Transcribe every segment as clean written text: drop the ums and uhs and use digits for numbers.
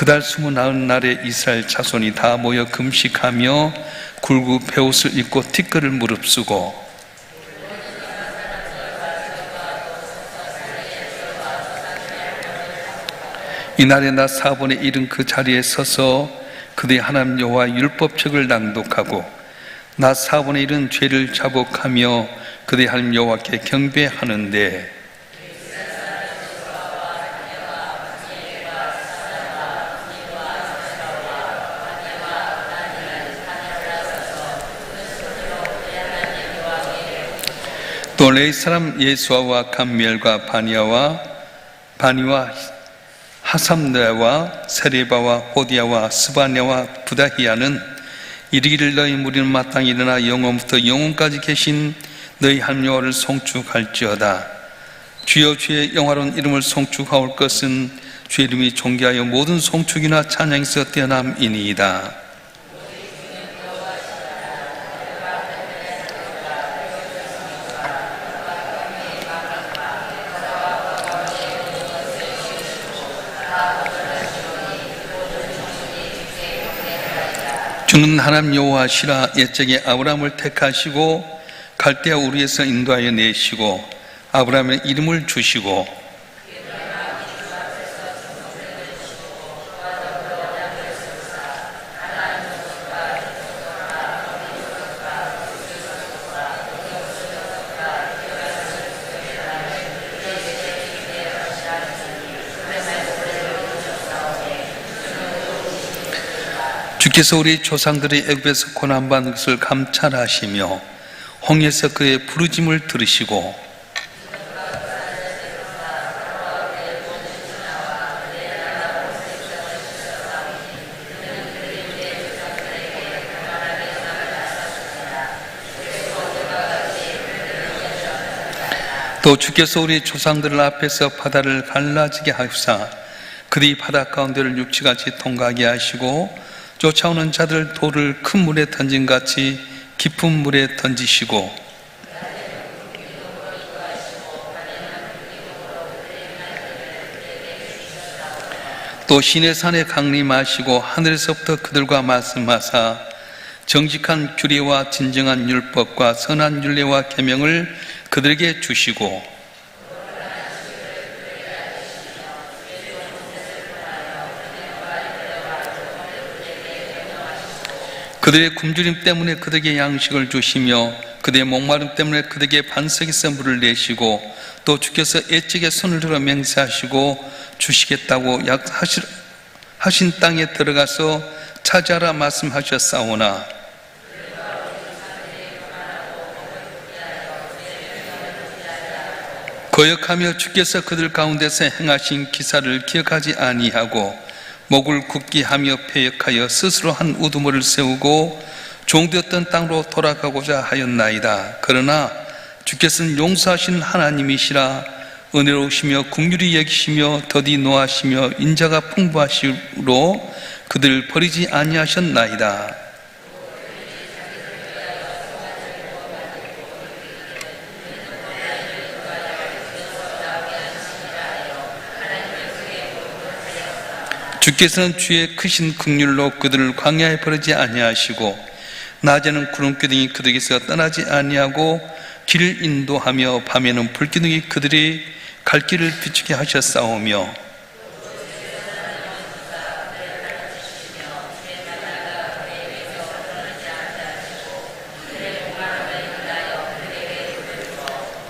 그달 29날에 이스라엘 자손이 다 모여 금식하며 굵은 베옷을 입고 티끌을 무릅쓰고 이날에 낮 4분의 1은 그 자리에 서서 그들의 하나님 여호와의 율법책을 낭독하고 낮 4분의 1은 죄를 자복하며 그들의 하나님 여호와께 경배하는데 또 레위 사람 예수아와 감미엘과 바니와 하삼네와 세레바와 호디야와 스바냐와 부다히야는 이르기를 너희 무리는 마땅히 일어나 영원부터 영원까지 계신 너희 하나님 여호와를 송축할지어다. 주여 주의 영화로운 이름을 송축하올 것은 주의 이름이 존귀하여 모든 송축이나 찬양에서 뛰어남이니이다. 주는 하나님 여호와시라. 옛적에 아브라함을 택하시고 갈대아 우르에서 인도하여 내시고 아브라함의 이름을 주시고 주께서 우리 조상들이 애굽에서 고난받는 것을 감찰하시며 홍해에서 그의 부르짐을 들으시고 또 주께서 우리 조상들 앞에서 바다를 갈라지게 하시사 그들이 바다 가운데를 육지같이 통과하게 하시고 쫓아오는 자들 돌을 큰 물에 던진 같이 깊은 물에 던지시고 또 시내산에 강림하시고 하늘에서부터 그들과 말씀하사 정직한 규례와 진정한 율법과 선한 율례와 계명을 그들에게 주시고 그들의 굶주림 때문에 그들에게 양식을 주시며 그들의 목마름 때문에 그들에게 반석에서 물을 내시고 또 주께서 옛적에 손을 들어 맹세하시고 주시겠다고 약하신 땅에 들어가서 차지하라 말씀하셨사오나 거역하며 주께서 그들 가운데서 행하신 기사를 기억하지 아니하고 목을 굳게 하며 패역하여 스스로 한 우두머리를 세우고 종되었던 땅으로 돌아가고자 하였나이다. 그러나 주께서는 용서하신 하나님이시라. 은혜로우시며 긍휼히 여기시며 더디 노하시며 인자가 풍부하시므로 그들을 버리지 아니하셨나이다. 주께서는 주의 크신 긍휼로 그들을 광야에 버리지 아니하시고 낮에는 구름기둥이 그들에게서 떠나지 아니하고 길을 인도하며 밤에는 불기둥이 그들이 갈 길을 비추게 하셨사오며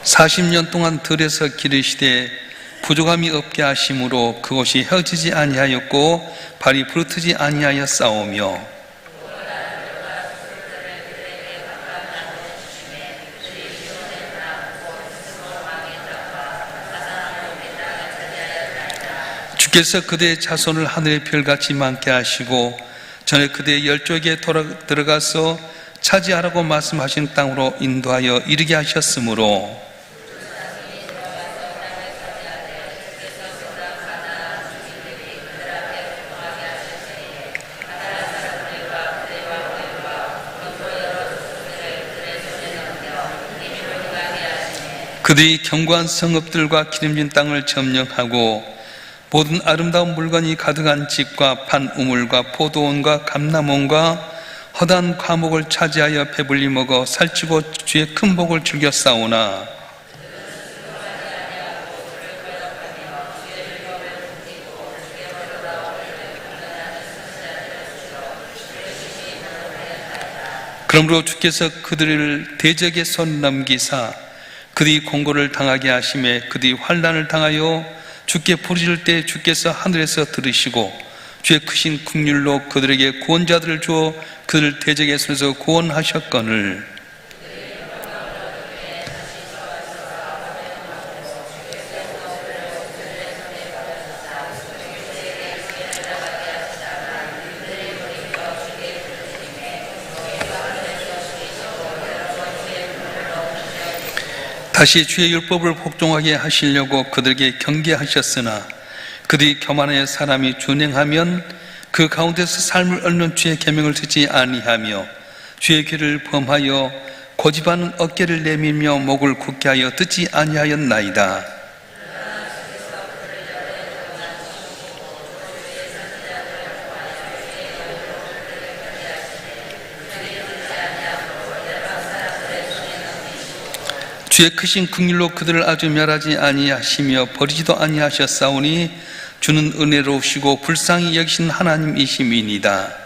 (40년) 동안 들에서 기르시되 부족함이 없게 하심으로 그곳이 혀지지 아니하였고 발이 부르트지 아니하였사오며 주께서 그대의 자손을 하늘의 별같이 많게 하시고 전에 그대의 열조에게 들어가서 차지하라고 말씀하신 땅으로 인도하여 이르게 하셨으므로 그들이 견고한 성읍들과 기름진 땅을 점령하고 모든 아름다운 물건이 가득한 집과 판 우물과 포도원과 감람원과 허다한 과목을 차지하여 배불리 먹어 살찌고 주의 큰 복을 즐겨 싸우나 그러므로 주께서 그들을 대적의 손 넘기사 그들이 공고를 당하게 하심에 그들이 환난을 당하여 주께 부르실 때 주께서 하늘에서 들으시고 주의 크신 긍휼로 그들에게 구원자들을 주어 그들을 대적의 손에서 구원하셨거늘 다시 주의 율법을 복종하게 하시려고 그들에게 경계하셨으나 그들이 교만의 사람이 준행하면 그 가운데서 삶을 얻는 주의 계명을 듣지 아니하며 주의 귀를 범하여 고집하는 어깨를 내밀며 목을 굳게 하여 듣지 아니하였나이다. 주의 크신 긍휼로 그들을 아주 멸하지 아니하시며 버리지도 아니하셨사오니 주는 은혜로우시고 불쌍히 여기신 하나님이심이니이다.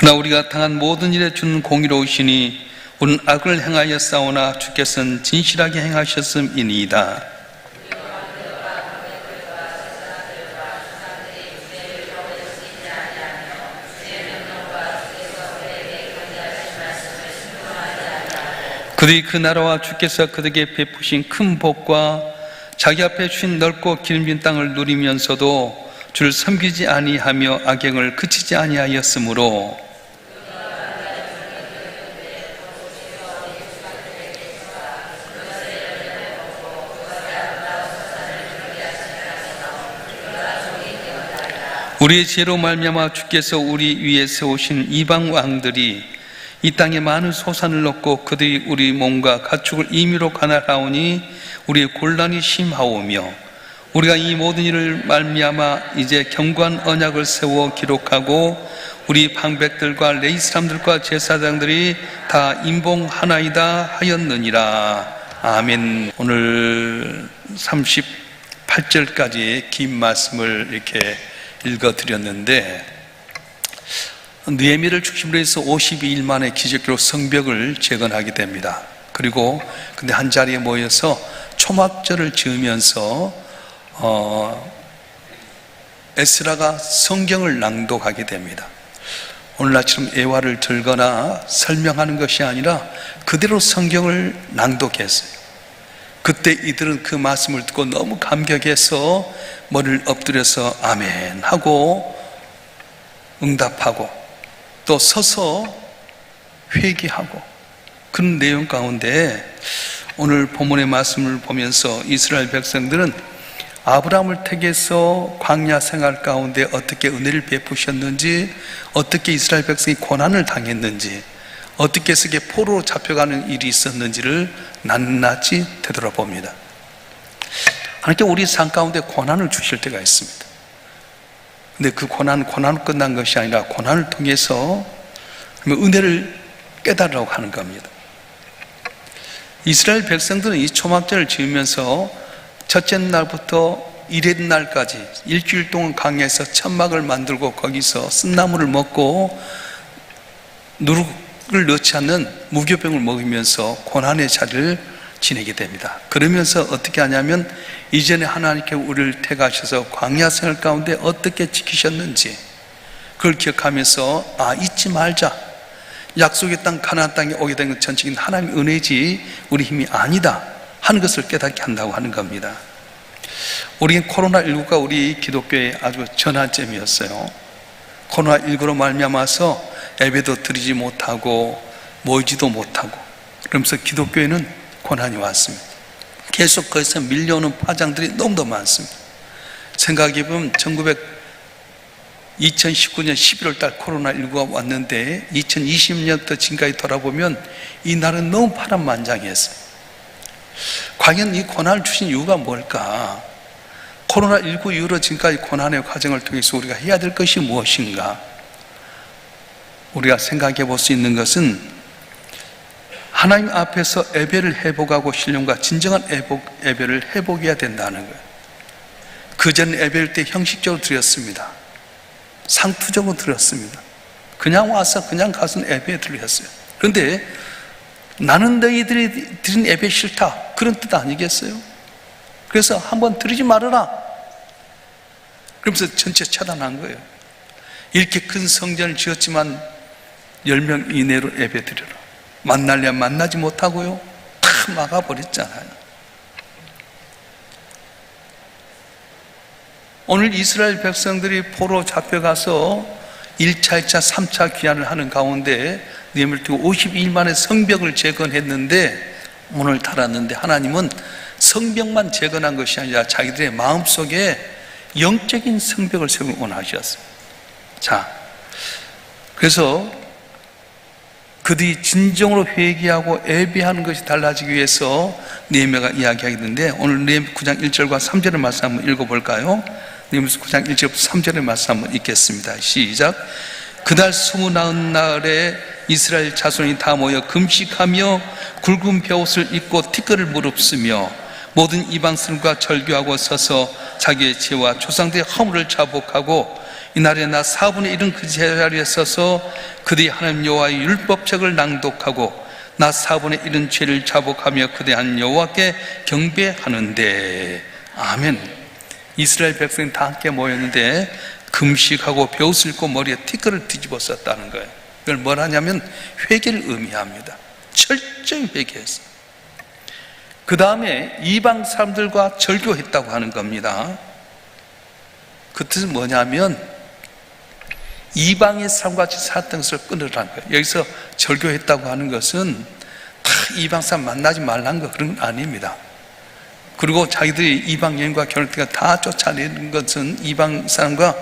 그러나 우리가 당한 모든 일에 주는 공의로우시니 우리는 악을 행하여 싸우나 주께서는 진실하게 행하셨음이니이다. 그들이 그 나라와 주께서 그들에게 베푸신 큰 복과 자기 앞에 주신 넓고 기름진 땅을 누리면서도 주를 섬기지 아니하며 악행을 그치지 아니하였으므로 우리의 지혜로 말미암아 주께서 우리 위에 세우신 이방 왕들이 이 땅에 많은 소산을 얻고 그들이 우리 몸과 가축을 임의로 관할하오니 우리의 곤란이 심하오며 우리가 이 모든 일을 말미암아 이제 견고한 언약을 세워 기록하고 우리 방백들과 레위 사람들과 제사장들이 다 임봉하나이다 하였느니라. 아멘. 오늘 38절까지의 긴 말씀을 이렇게 읽어드렸는데 느헤미야를 중심으로 해서 52일 만에 기적으로 성벽을 재건하게 됩니다. 그리고 근데 한 자리에 모여서 초막절을 지으면서 에스라가 성경을 낭독하게 됩니다. 오늘날처럼 애화를 들거나 설명하는 것이 아니라 그대로 성경을 낭독했어요. 그때 이들은 그 말씀을 듣고 너무 감격해서 머리를 엎드려서 아멘 하고 응답하고 또 서서 회개하고 그런 내용 가운데 오늘 본문의 말씀을 보면서 이스라엘 백성들은 아브라함을 택해서 광야 생활 가운데 어떻게 은혜를 베푸셨는지, 어떻게 이스라엘 백성이 고난을 당했는지, 어떻게 세계 포로로 잡혀가는 일이 있었는지를 낱낱이 되돌아봅니다. 하나님께 우리 삶 가운데 고난을 주실 때가 있습니다. 근데 그 고난은 끝난 것이 아니라 고난을 통해서 은혜를 깨달으라고 하는 겁니다. 이스라엘 백성들은 이 초막절을 지으면서 첫째 날부터 일의 날까지 일주일 동안 광야에서 천막을 만들고 거기서 쓴나물을 먹고 누룩을 넣지 않는 무교병을 먹으면서 고난의 자리를 지내게 됩니다. 그러면서 어떻게 하냐면 이전에 하나님께 우리를 택하셔서 광야 생활 가운데 어떻게 지키셨는지 그걸 기억하면서 잊지 말자. 약속의 땅 가나안 땅에 오게 된 건 전적인 하나님의 은혜지 우리 힘이 아니다 하는 것을 깨닫게 한다고 하는 겁니다. 우리는 코로나19가 우리 기독교의 아주 전환점이었어요. 코로나19로 말미암아서 예배도 드리지 못하고 모이지도 못하고 그러면서 기독교에는 고난이 왔습니다. 계속 거기서 밀려오는 파장들이 너무도 많습니다. 생각해보면 2019년 11월 달 코로나19가 왔는데 2020년부터 지금까지 돌아보면 이 날은 너무 파란만장했어요. 과연 이 고난을 주신 이유가 뭘까? 코로나19 이후로 지금까지 고난의 과정을 통해서 우리가 해야 될 것이 무엇인가? 우리가 생각해 볼 수 있는 것은 하나님 앞에서 예배를 회복하고 신령과 진정한 예배를 회복해야 된다는 거예요. 그전 예배를 때 형식적으로 드렸습니다. 상투적으로 드렸습니다. 그냥 와서 그냥 가서 예배 드렸어요. 그런데 나는 너희들이 드린 예배 싫다, 그런 뜻 아니겠어요? 그래서 한번 드리지 말아라. 그러면서 전체 차단한 거예요. 이렇게 큰 성전을 지었지만 10명 이내로 예배 드려라. 만날래 만나지 못하고요, 다 막아버렸잖아요. 오늘 이스라엘 백성들이 포로 잡혀가서 1차, 2차, 3차 귀환을 하는 가운데 느헤미야를 두고 52일 만에 성벽을 재건했는데, 오늘 달았는데 하나님은 성벽만 재건한 것이 아니라 자기들의 마음속에 영적인 성벽을 세우기 원하셨어요. 자, 그래서 그들이 진정으로 회개하고 예배하는 것이 달라지기 위해서 느헤미야가 이야기하겠는데, 오늘 느헤미야 9장 1절과 3절의 말씀 한번 읽어볼까요? 느헤미야 9장 1절부터 3절의 말씀 한번 읽겠습니다. 시작. 그달 29날에 이스라엘 자손이 다 모여 금식하며 굵은 벼옷을 입고 티끌을 무릅쓰며 모든 이방신과 절교하고 서서 자기의 죄와 조상들의 허물을 자복하고, 이날에 나 4분의 1은 그 제자리에 서서 그들이 하나님 여호와의 율법책을 낭독하고 나 4분의 1은 죄를 자복하며 그대한 여호와께 경배하는데. 아멘. 이스라엘 백성이 다 함께 모였는데 금식하고 벼옷을 입고 머리에 티끌을 뒤집어 썼다는 거예요. 이걸 뭘 하냐면 회개를 의미합니다. 철저히 회개했어요. 그 다음에 이방 사람들과 절교했다고 하는 겁니다. 그 뜻은 뭐냐면 이방의 사람과 같이 살았던 것을 끊으라는 거예요. 여기서 절교했다고 하는 것은 다 이방 사람 만나지 말라는 거, 그런 건 아닙니다. 그리고 자기들이 이방 여인과 결혼했다가 다 쫓아내는 것은, 이방 사람과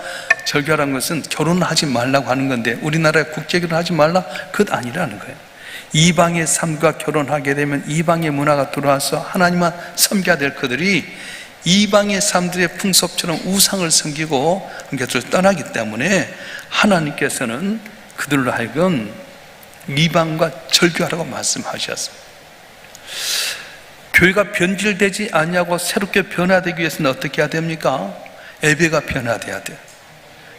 절교하는 것은 결혼하지 말라고 하는 건데 우리나라에 국제결혼하지 말라, 그것 아니라는 거예요. 이방의 삶과 결혼하게 되면 이방의 문화가 들어와서 하나님만 섬겨야 될 그들이 이방의 사람들의 풍습처럼 우상을 섬기고 그것을 떠나기 때문에 하나님께서는 그들로 하여금 이방과 절교하라고 말씀하셨습니다. 교회가 변질되지 않냐고 새롭게 변화되기 위해서는 어떻게 해야 됩니까? 예배가 변화돼야 돼요.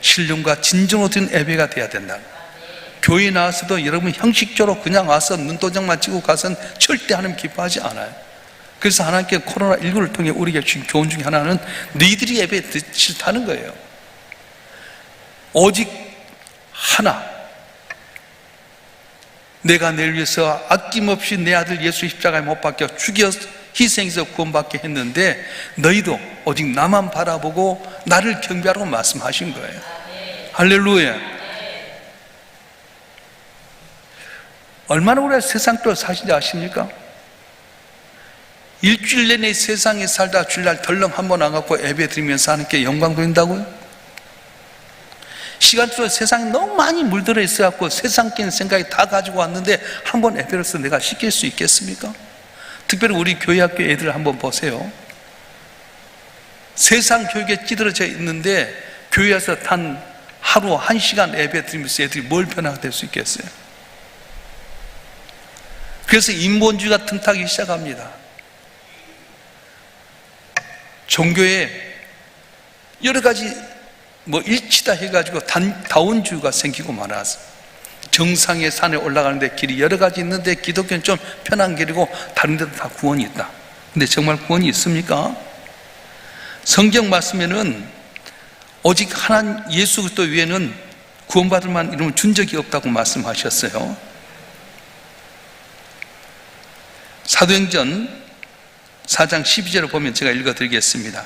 신령과 진정으로 된 예배가 돼야 된다. 교회에 나와서도 여러분 형식적으로 그냥 와서 눈도장만 찍고 가서는 절대 하나님 기뻐하지 않아요. 그래서 하나님께 코로나19를 통해 우리에게 주신 교훈 중에 하나는 너희들이 예배 싫다는 거예요. 오직 하나, 내가 너를 위해서 아낌없이 내 아들 예수 십자가에 못 박혀 죽여 희생해서 구원받게 했는데 너희도 오직 나만 바라보고 나를 경배하라고 말씀하신 거예요. 할렐루야. 얼마나 우리가 세상 또 사신지 아십니까? 일주일 내내 세상에 살다 주일날 덜렁 한번 안 갖고 예배 드리면서 하나님께 영광 돌린다고요? 시간 속에 세상에 너무 많이 물들어 있어갖고 세상적인 생각이 다 가지고 왔는데 한번 예배로서 내가 시킬 수 있겠습니까? 특별히 우리 교회학교 애들 한번 보세요. 세상 교육에 찌들어져 있는데 교회에서 단 하루 1시간 예배 드리면서 애들이 뭘 변화가 될 수 있겠어요? 그래서 인본주의가 틈타기 시작합니다. 종교에 여러 가지 일치다 해가지고 다원주의가 생기고 말아서 정상의 산에 올라가는데 길이 여러 가지 있는데 기독교는 좀 편한 길이고 다른 데도 다 구원이 있다. 근데 정말 구원이 있습니까? 성경 말씀에는 오직 하나님 예수 그리스도 외에는 구원받을 만한 이름을 준 적이 없다고 말씀하셨어요. 사도행전 4장 12절을 보면 제가 읽어드리겠습니다.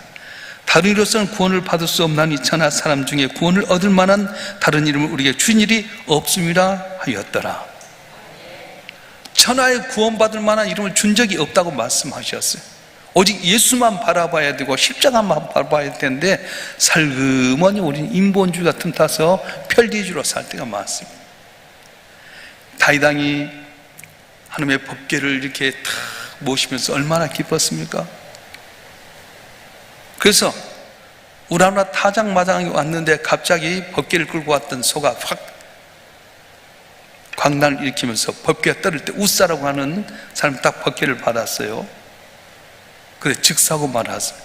다른 이로서는 구원을 받을 수 없나니 천하 사람 중에 구원을 얻을 만한 다른 이름을 우리에게 주신 일이 없음이라 하였더라. 천하에 구원받을 만한 이름을 준 적이 없다고 말씀하셨어요. 오직 예수만 바라봐야 되고 십자가만 바라봐야 되는데 살그머니 우리는 인본주의가 틈타서 편리주의로 살 때가 많습니다. 다윗왕이 하나님의 법궤를 이렇게 탁 모시면서 얼마나 기뻤습니까? 그래서 우라나 타작마당이 왔는데 갑자기 법궤를 끌고 왔던 소가 확 광란을 일으키면서 법궤가 떨을 때 웃사라고 하는 사람이 딱 법궤를 받았어요. 그래 즉사고 말았어요.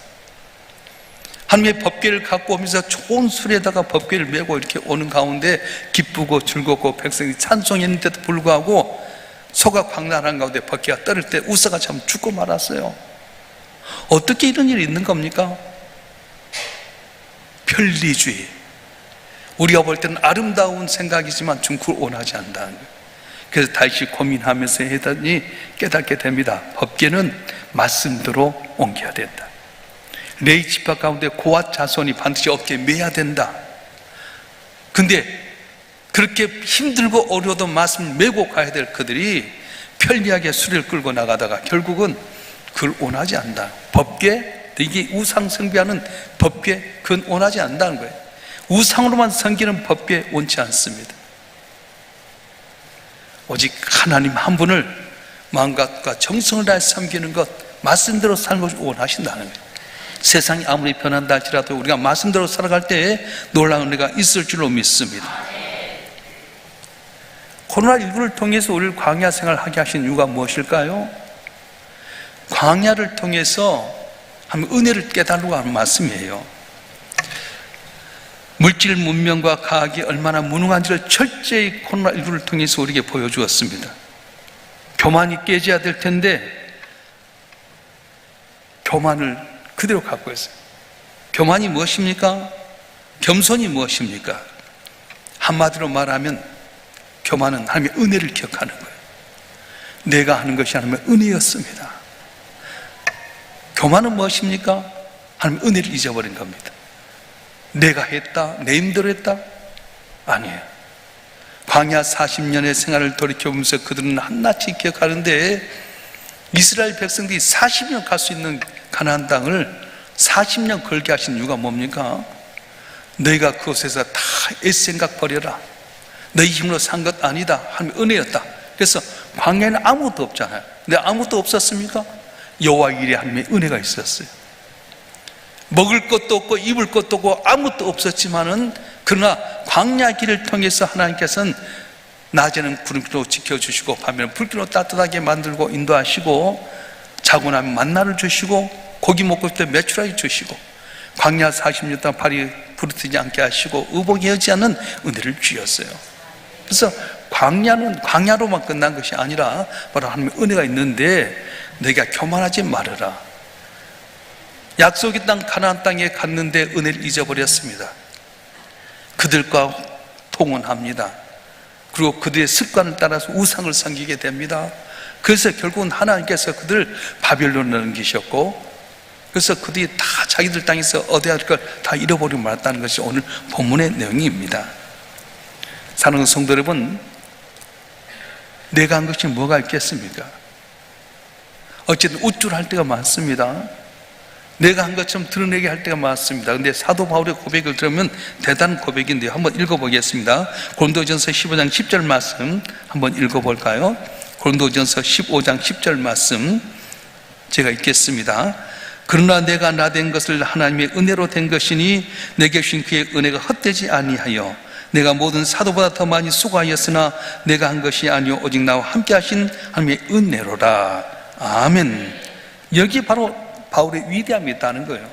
하나님의 법궤를 갖고 오면서 좋은 술에다가 법궤를 메고 이렇게 오는 가운데 기쁘고 즐겁고 백성이 찬송했는데도 불구하고 소가 광란한 가운데 법궤가 떨을 때 웃사가 참 죽고 말았어요. 어떻게 이런 일이 있는 겁니까? 편리주의. 우리가 볼 때는 아름다운 생각이지만 좀 그걸 원하지 않는다는 거예요. 그래서 다시 고민하면서 했더니 깨닫게 됩니다. 법궤는 말씀대로 옮겨야 된다. 레위 지파 가운데 고앗 자손이 반드시 어깨에 매야 된다. 근데 그렇게 힘들고 어려워도 말씀을 메고 가야 될 그들이 편리하게 수레를 끌고 나가다가 결국은 그걸 원하지 않는다. 법궤, 이게 우상 숭배하는 법궤, 그건 원하지 않는다는 거예요. 우상으로만 섬기는 법궤 원치 않습니다. 오직 하나님 한 분을 마음과 정성을 다해 섬기는 것, 말씀대로 사는 것을 원하신다는 거예요. 세상이 아무리 변한다 할지라도 우리가 말씀대로 살아갈 때에 놀라운 은혜가 있을 줄로 믿습니다. 코로나19를 통해서 우리를 광야 생활하게 하신 이유가 무엇일까요? 광야를 통해서 은혜를 깨달으려고 하는 말씀이에요. 물질 문명과 과학이 얼마나 무능한지를 철저히 코로나19를 통해서 우리에게 보여주었습니다. 교만이 깨져야 될 텐데 교만을 그대로 갖고 있어요. 교만이 무엇입니까? 겸손이 무엇입니까? 한마디로 말하면 교만은 하나님의 은혜를 기억하는 거예요. 내가 하는 것이 하나님의 은혜였습니다. 교만은 무엇입니까? 하나님의 은혜를 잊어버린 겁니다. 내가 했다, 내 힘대로 했다? 아니에요. 광야 40년의 생활을 돌이켜보면서 그들은 한낱이 기억하는데 이스라엘 백성들이 40년 갈 수 있는 가나안 땅을 40년 걸게 하신 이유가 뭡니까? 너희가 그곳에서 다 애생각 버려라. 너희 힘으로 산 것 아니다. 하나님의 은혜였다. 그래서 광야에는 아무것도 없잖아요. 근데 아무것도 없었습니까? 여호와 일에 하나님의 은혜가 있었어요. 먹을 것도 없고 입을 것도 없고 아무것도 없었지만은 그러나 광야 길을 통해서 하나님께서는 낮에는 구름기로 지켜주시고 밤에는 불기로 따뜻하게 만들고 인도하시고 자고 나면 만나를 주시고 고기 먹고 싶을 때 메추라기 주시고 광야 40년 동안 발이 부르트지 않게 하시고 의복이 하지 않는 은혜를 주셨어요. 그래서 광야는 광야로만 끝난 것이 아니라 바로 하나님의 은혜가 있는데 너희가 교만하지 말아라. 약속의 땅 가나안 땅에 갔는데 은혜를 잊어버렸습니다. 그들과 통혼합니다. 그리고 그들의 습관을 따라서 우상을 섬기게 됩니다. 그래서 결국은 하나님께서 그들을 바벨론으로 넘기셨고 그래서 그들이 다 자기들 땅에서 얻어야 할 걸 다 잃어버리고 말았다는 것이 오늘 본문의 내용입니다. 사랑하는 성도 여러분, 내가 한 것이 뭐가 있겠습니까? 어쨌든 우쭐할 때가 많습니다. 내가 한 것처럼 드러내게 할 때가 많습니다. 근데 사도 바울의 고백을 들으면 대단한 고백인데요. 한번 읽어보겠습니다. 고린도전서 15장 10절 말씀 한번 읽어볼까요? 고린도전서 15장 10절 말씀 제가 읽겠습니다. 그러나 내가 나된 것을 하나님의 은혜로 된 것이니 내게 주신 그의 은혜가 헛되지 아니하여 내가 모든 사도보다 더 많이 수고하였으나 내가 한 것이 아니요 오직 나와 함께 하신 하나님의 은혜로라. 아멘. 여기 바로 바울의 위대함이 있다는 거예요.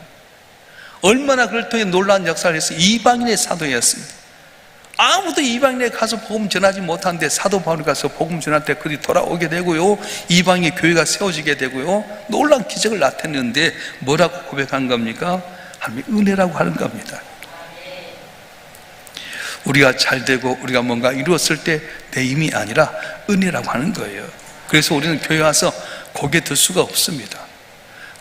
얼마나 그를 통해 놀라운 역사를 해서 이방인의 사도였습니다. 아무도 이방인에 가서 복음 전하지 못하는데 사도 바울이 가서 복음 전할 때 그들이 돌아오게 되고요, 이방인의 교회가 세워지게 되고요, 놀라운 기적을 나타내는데 뭐라고 고백한 겁니까? 하나님의 은혜라고 하는 겁니다. 우리가 잘 되고 우리가 뭔가 이루었을 때 내 힘이 아니라 은혜라고 하는 거예요. 그래서 우리는 교회 와서 고개 들 수가 없습니다.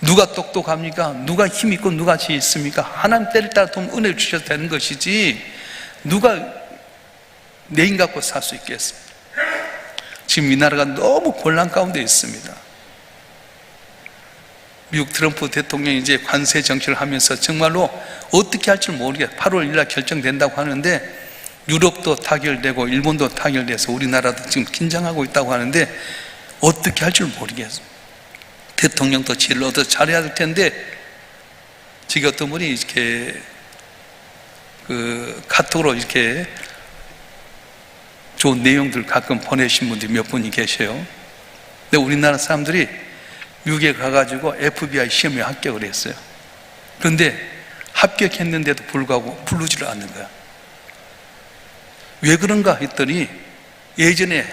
누가 똑똑합니까? 누가 힘 있고 누가 지혜 있습니까? 하나님 때를 따라 도움 은혜를 주셔도 되는 것이지 누가 내 힘 갖고 살 수 있겠습니까? 지금 이 나라가 너무 곤란 가운데 있습니다. 미국 트럼프 대통령이 이제 관세 정책을 하면서 정말로 어떻게 할지 모르겠어요. 8월 1일 날 결정된다고 하는데 유럽도 타결되고 일본도 타결돼서 우리나라도 지금 긴장하고 있다고 하는데 어떻게 할 줄 모르겠어요. 대통령도 지혜를 얻어 잘해야 될 텐데, 지금 어떤 분이 이렇게 카톡으로 이렇게 좋은 내용들 가끔 보내신 분들이 몇 분이 계셔요. 근데 우리나라 사람들이 미국에 가가지고 FBI 시험에 합격을 했어요. 그런데 합격했는데도 불구하고 부르지를 않는 거야. 왜 그런가 했더니 예전에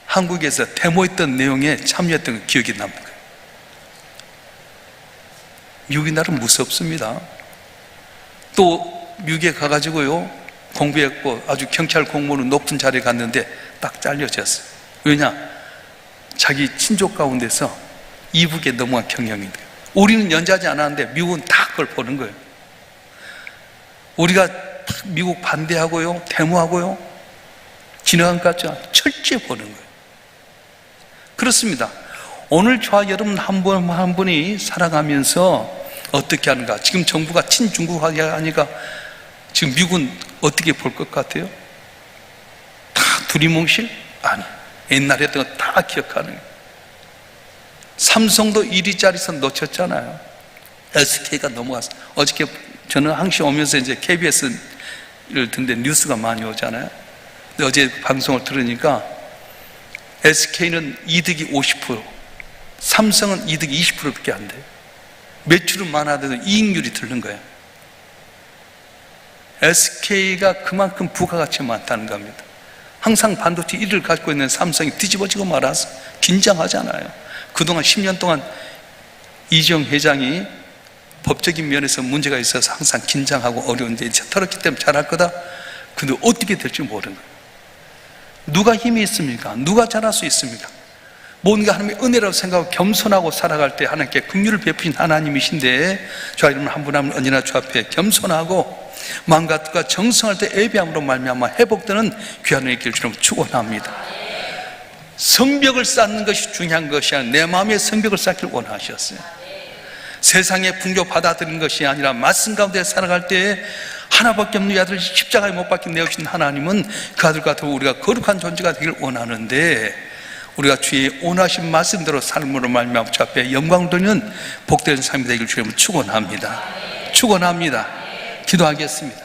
한국에서 데모했던 내용에 참여했던 기억이 납니다. 미국이 나름 무섭습니다. 또 미국에 가가지고요 공부했고 아주 경찰 공무원은 높은 자리에 갔는데 딱 잘려졌어요. 왜냐? 자기 친족 가운데서 이북에 넘어간 경영인데, 우리는 연주하지 않았는데 미국은 다 그걸 보는 거예요. 우리가 미국 반대하고요 데모하고요 지나간 것 같지 않아요. 철저히 보는 거예요. 그렇습니다. 오늘 저와 여러분 한 분 한 분이 살아가면서 어떻게 하는가. 지금 정부가 친중국하게 하니까 지금 미국은 어떻게 볼 것 같아요? 다 두리뭉실? 아니, 옛날에 했던 거 다 기억하는 거예요. 삼성도 1위짜리에서 놓쳤잖아요. SK가 넘어갔어. 어저께 저는 항상 오면서 이제 KBS를 듣는데 뉴스가 많이 오잖아요. 근데 어제 방송을 들으니까 SK는 이득이 50%, 삼성은 이득이 20%밖에 안 돼요. 매출은 많아도 이익률이 들는 거예요. SK가 그만큼 부가가치가 많다는 겁니다. 항상 반도체 1위를 갖고 있는 삼성이 뒤집어지고 말아서 긴장하잖아요. 그동안 10년 동안 이재용 회장이 법적인 면에서 문제가 있어서 항상 긴장하고 어려운데 이제 털었기 때문에 잘할 거다. 근데 어떻게 될지 모르는 거예요. 누가 힘이 있습니까? 누가 잘할 수 있습니까? 뭔가 하나님의 은혜라고 생각하고 겸손하고 살아갈 때 하나님께 긍휼을 베푸신 하나님이신데, 저와 여러분 한 분 한 분 언제나 주 앞에 겸손하고 마음과 뜻과 정성할 때 예배함으로 말미암아 회복되는 귀한 은혜 있기를 주님 축원합니다. 성벽을 쌓는 것이 중요한 것이 아니라 내 마음의 성벽을 쌓기를 원하셨어요. 세상의 풍조 받아들이는 것이 아니라 말씀 가운데 살아갈 때 하나밖에 없는 아들 십자가에 못 박힌 내어주신 하나님은 그 아들 같은 우리가 거룩한 존재가 되기를 원하는데, 우리가 주의 원하신 말씀대로 삶으로 말미암아 주 앞에 영광을 돌리는 복된 삶이 되기를 주님을 축원합니다. 축원합니다. 기도하겠습니다.